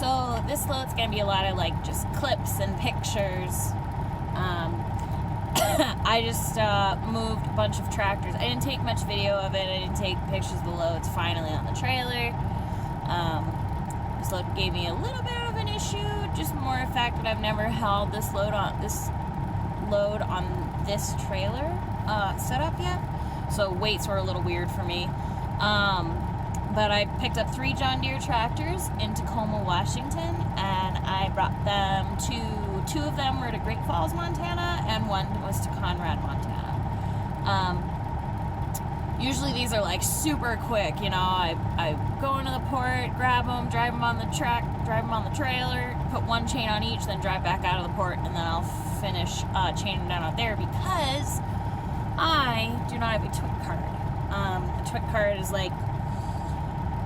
So this load's gonna be a lot of like just clips and pictures. I just moved a bunch of tractors. I didn't take much video of it. I didn't take pictures of the loads finally on the trailer. This load gave me a little bit of an issue, just more the fact that I've never held this load on this trailer setup yet. So weights were a little weird for me. But I picked up 3 John Deere tractors in Tacoma, Washington, and I brought them to, 2 of them were to Great Falls, Montana, and 1 was to Conrad, Montana. Usually these are like super quick, you know, I go into the port, grab them, drive them on the track, drive them on the trailer, put 1 chain on each, then drive back out of the port, and then I'll finish chaining them down out there because I do not have a twit card. A twit card is like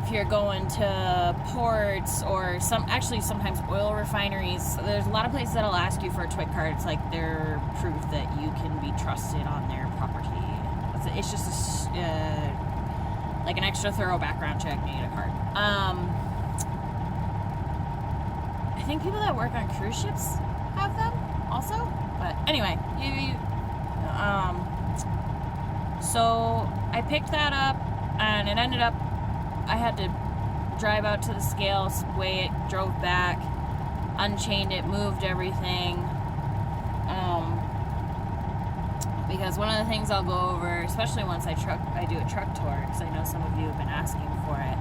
if you're going to ports or sometimes oil refineries. So there's a lot of places that'll ask you for a twit card. It's like their proof that you can be trusted on their property. It's just like an extra thorough background check. You need a card. I think people that work on cruise ships have them also. But anyway, so I picked that up, and it ended up I had to drive out to the scale, weigh it, drove back, unchained it, moved everything. Because one of the things I'll go over, especially once I do a truck tour, because I know some of you have been asking for it.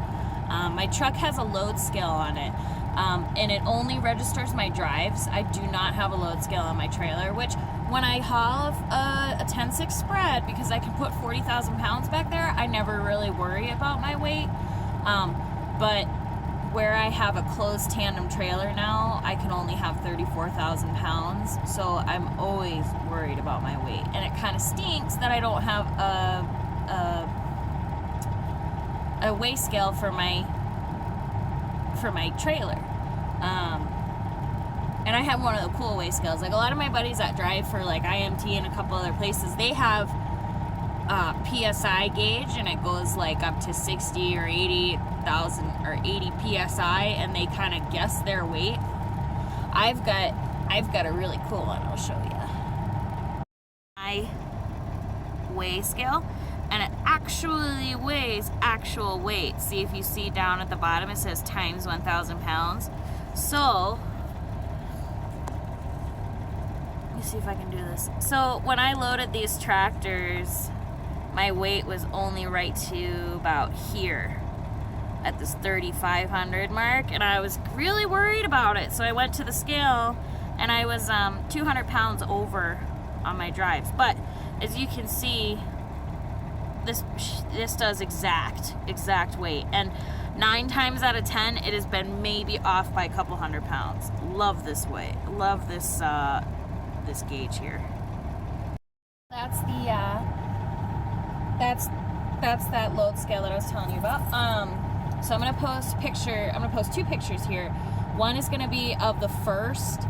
My truck has a load scale on it, and it only registers my drives. I do not have a load scale on my trailer, which when I haul a 10-6 spread, because I can put 40,000 pounds back there, I never really worry about my weight. But where I have a closed tandem trailer now, I can only have 34,000 pounds, so I'm always worried about my weight. And it kind of stinks that I don't have a weigh scale for my trailer. And I have one of the cool weigh scales. Like a lot of my buddies that drive for like IMT and a couple other places, they have PSI gauge, and it goes like up to 60 or 80,000 or 80 PSI, and they kind of guess their weight. I've got a really cool one. I'll show you. My weigh scale, and it actually weighs actual weight. See, if you see down at the bottom, it says times 1,000 pounds. So let me see if I can do this. So when I loaded these tractors, my weight was only right to about here at this 3,500 mark, and I was really worried about it. So I went to the scale, and I was 200 pounds over on my drives. But as you can see, this does exact weight, and 9 times out of 10 it has been maybe off by a couple 100 pounds. Love this weight. Love this this gauge here. That's the that's that load scale that I was telling you about. So I'm gonna post 2 pictures here. One is gonna be of the first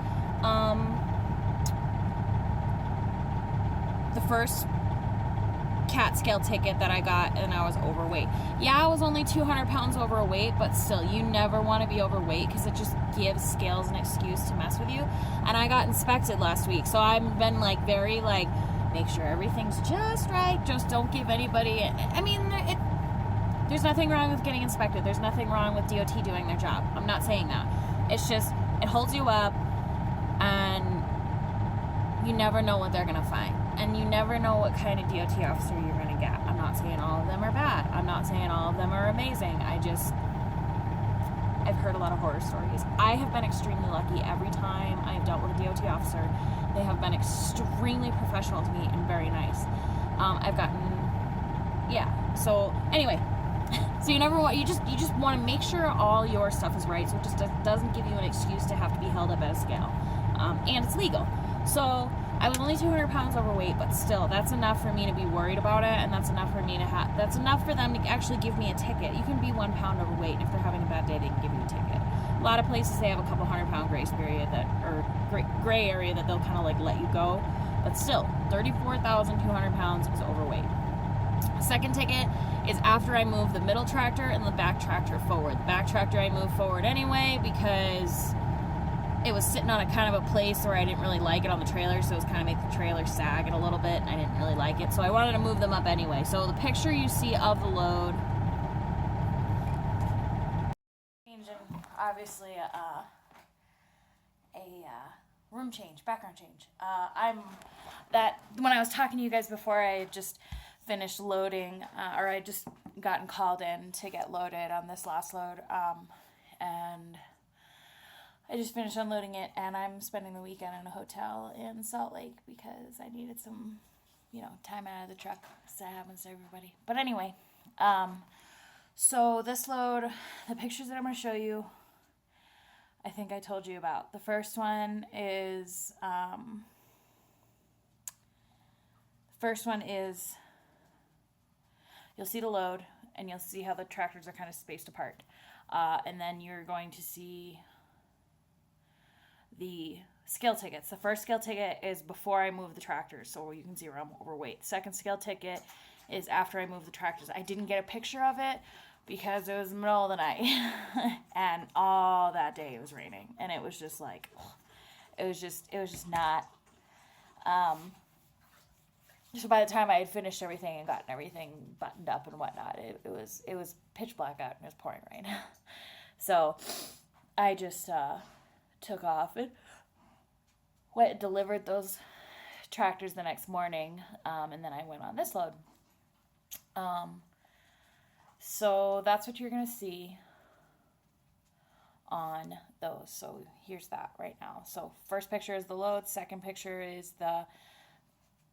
cat scale ticket that I got, and I was overweight. Yeah, I was only 200 pounds overweight, but still, you never want to be overweight because it just gives scales an excuse to mess with you. And I got inspected last week, so I've been like very like, make sure everything's just right. Just don't give anybody. I mean, there's nothing wrong with getting inspected. There's nothing wrong with DOT doing their job. I'm not saying that. It's just, it holds you up, and you never know what they're gonna find. And you never know what kind of DOT officer you're going to get. I'm not saying all of them are bad. I'm not saying all of them are amazing. I've heard a lot of horror stories. I have been extremely lucky every time I've dealt with a DOT officer. They have been extremely professional to me and very nice. So anyway, so you never want, you just want to make sure all your stuff is right, so it just doesn't give you an excuse to have to be held up at a scale. And it's legal. So I was only 200 pounds overweight, but still, that's enough for me to be worried about it, and that's enough for me to that's enough for them to actually give me a ticket. You can be 1 pound overweight, and if they're having a bad day, they can give you a ticket. A lot of places, they have a couple 100-pound grace period or gray area that they'll kind of like let you go, but still, 34,200 pounds is overweight. Second ticket is after I move the middle tractor and the back tractor forward. The back tractor I move forward anyway because it was sitting on a kind of a place where I didn't really like it on the trailer, so it was kind of make the trailer sag it a little bit, and I didn't really like it, so I wanted to move them up anyway. So the picture you see of the load, obviously a room change, background change. When I was talking to you guys before, I had just finished loading, or I just gotten called in to get loaded on this last load, and I just finished unloading it, and I'm spending the weekend in a hotel in Salt Lake because I needed some, time out of the truck. So that happens to everybody. But anyway, so this load, the pictures that I'm going to show you, I think I told you about. The first one is, you'll see the load, and you'll see how the tractors are kind of spaced apart. And then you're going to see the scale tickets. The first scale ticket is before I move the tractors, so you can see where I'm overweight. Second scale ticket is after I move the tractors. I didn't get a picture of it because it was the middle of the night, and all that day it was raining, and it was just like, it was just not. So by the time I had finished everything and gotten everything buttoned up and whatnot, it was pitch black out and it was pouring rain. So I just took off and went and delivered those tractors the next morning, and then I went on this load. So that's what you're going to see on those. So here's that right now. So first picture is the load. Second picture is the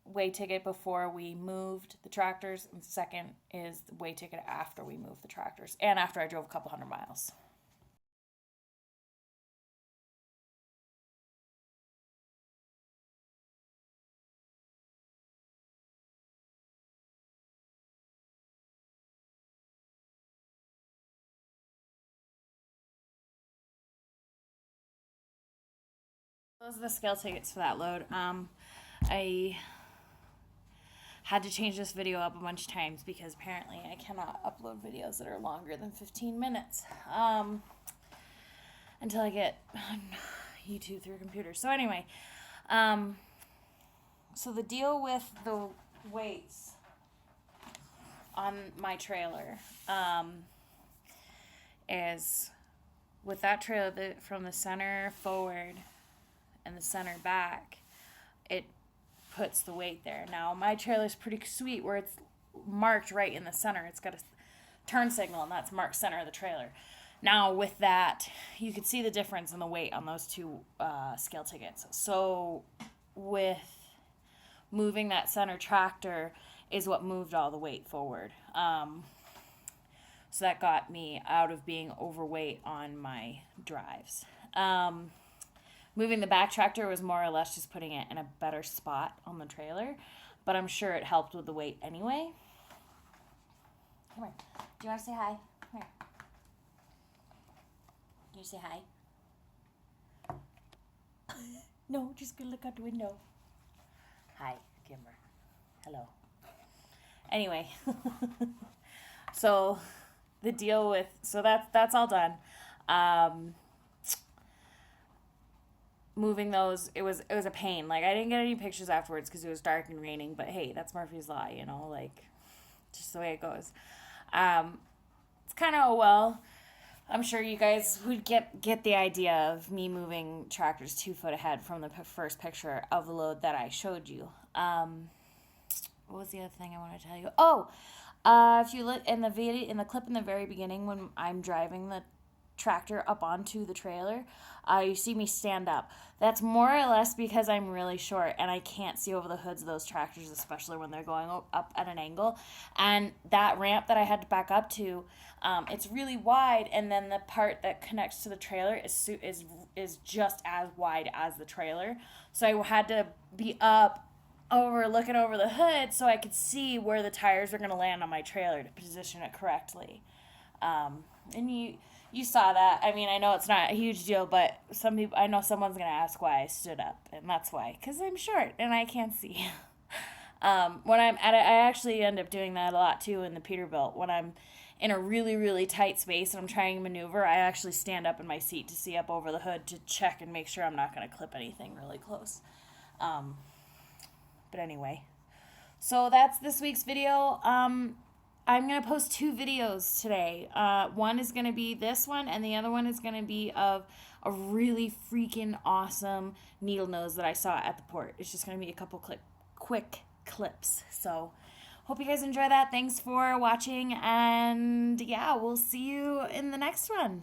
weigh ticket before we moved the tractors. And second is the weigh ticket after we moved the tractors and after I drove a couple hundred miles. Those are the scale tickets for that load. I had to change this video up a bunch of times because apparently I cannot upload videos that are longer than 15 minutes until I get YouTube through a computer. So anyway, so the deal with the weights on my trailer is with that trailer from the center forward and the center back, it puts the weight there. Now my trailer's pretty sweet where it's marked right in the center. It's got a turn signal and that's marked center of the trailer. Now with that, you can see the difference in the weight on those two scale tickets. So with moving that center tractor is what moved all the weight forward. So that got me out of being overweight on my drives. Moving the back tractor was more or less just putting it in a better spot on the trailer, but I'm sure it helped with the weight anyway. Come here. Do you want to say hi? Come here. Can you say hi? No, just go look out the window. Hi, Kimber. Hello. Anyway, so the deal with, so that's all done. Moving those, it was a pain. Like, I didn't get any pictures afterwards because it was dark and raining, but hey, that's Murphy's Law, like, just the way it goes. It's kind of, well, I'm sure you guys would get the idea of me moving tractors 2 foot ahead from the first picture of the load that I showed you. What was the other thing I want to tell you? Oh, if you look in the video, in the clip in the very beginning when I'm driving the tractor up onto the trailer, you see me stand up. That's more or less because I'm really short and I can't see over the hoods of those tractors, especially when they're going up at an angle. And that ramp that I had to back up to, it's really wide, and then the part that connects to the trailer is just as wide as the trailer. So I had to be up looking over the hood so I could see where the tires were going to land on my trailer to position it correctly. And you saw that. I mean, I know it's not a huge deal, but I know someone's going to ask why I stood up, and that's why, because I'm short and I can't see. When I'm at it, I actually end up doing that a lot too in the Peterbilt. When I'm in a really, really tight space and I'm trying to maneuver, I actually stand up in my seat to see up over the hood to check and make sure I'm not going to clip anything really close. But anyway, so that's this week's video. I'm going to post 2 videos today. One is going to be this one, and the other one is going to be of a really freaking awesome needle nose that I saw at the port. It's just going to be a couple quick clips. So hope you guys enjoy that. Thanks for watching, and yeah, we'll see you in the next one.